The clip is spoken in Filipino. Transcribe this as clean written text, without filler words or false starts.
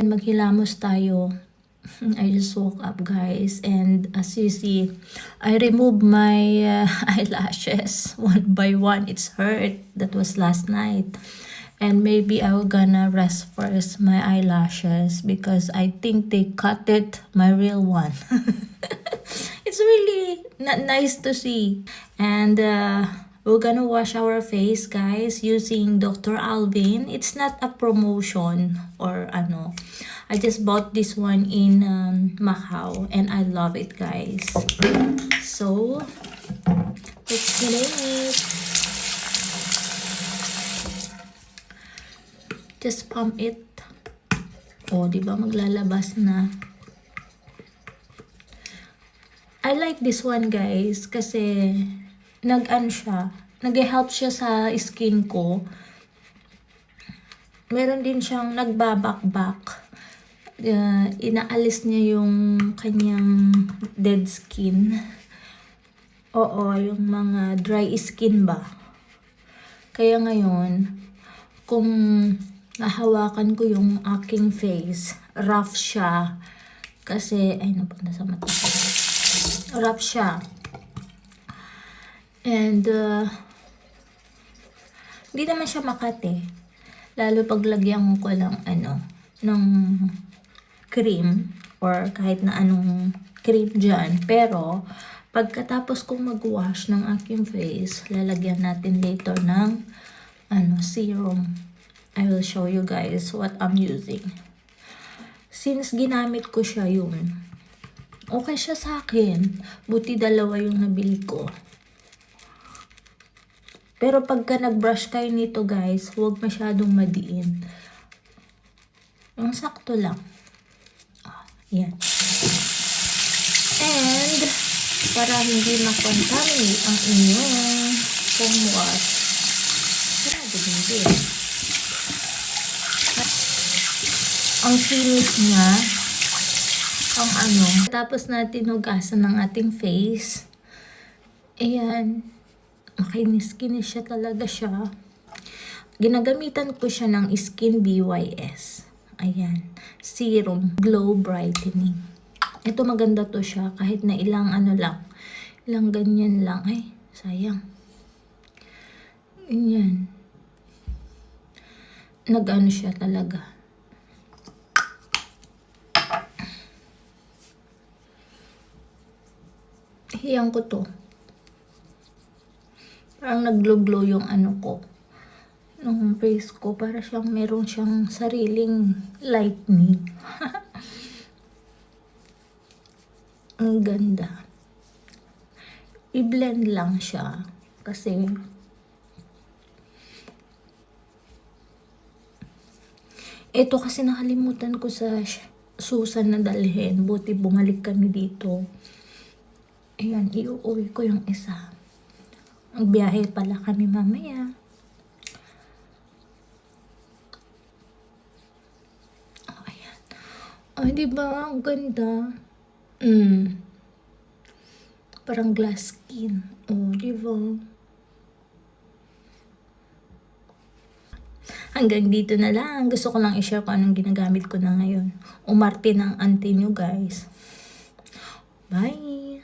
Maghilamos tayo. I just woke up, guys, and as you see, I removed my eyelashes one by one. It's hurt. That was last night. And maybe I will gonna rest first my eyelashes because I think they cut it, my real one. It's really not nice to see. And we're gonna wash our face, guys, using Dr. Alvin. It's not a promotion or ano. I just bought this one in Macau and I love it, guys. So, let's clean it. Just pump it. Oh, di ba maglalabas na? I like this one, guys, kasi nag-help siya sa skin ko. Meron din siyang nagbabakbak. Inaalis niya yung kanyang dead skin. Oo, yung mga dry skin ba. Kaya ngayon, kung nahawakan ko yung aking face, rough siya. Kasi, ay napunta sa mata ko. Rough siya. And, hindi naman siya makate. Lalo pag lagyan ko lang ng cream or kahit na anong cream dyan. Pero, pagkatapos kong mag-wash ng aking face, lalagyan natin later ng serum. I will show you guys what I'm using. Since ginamit ko siya yun, okay siya sa akin. Buti dalawa yung nabili ko. Pero pagka nag-brush kayo nito, guys, huwag masyadong madiin. Yung sakto lang. Yan. And, para hindi ma-contaminate ang inyong foam wash, sarado din. Ang kinis niya, tapos natin hugasan ng ating face. Ayan. Makinis-kinis siya talaga siya. Ginagamitan ko siya ng Skin BYS. Ayan. Serum Glow Brightening. Ito maganda to siya. Kahit na ilang ilang ganyan lang. Ay, sayang. Ganyan. Siya talaga. Hiyang ko to. Parang nag-glow-glow yung ko. Nung face ko. Para meron siyang sariling lightning. Ang ganda. I-blend lang siya. Kasi ito kasi nakalimutan ko sa Susan na dalhin. Buti bumalik kami dito. Ayan, iuwi ko yung isa. Magbiyahe pala kami mamaya. Oh, ayan. Ay, diba? Ang ganda. Parang glass skin. Oh, diba? Hanggang dito na lang. Gusto ko lang i-share kung anong ginagamit ko na ngayon. Umarte ng auntie nyo, guys. Bye!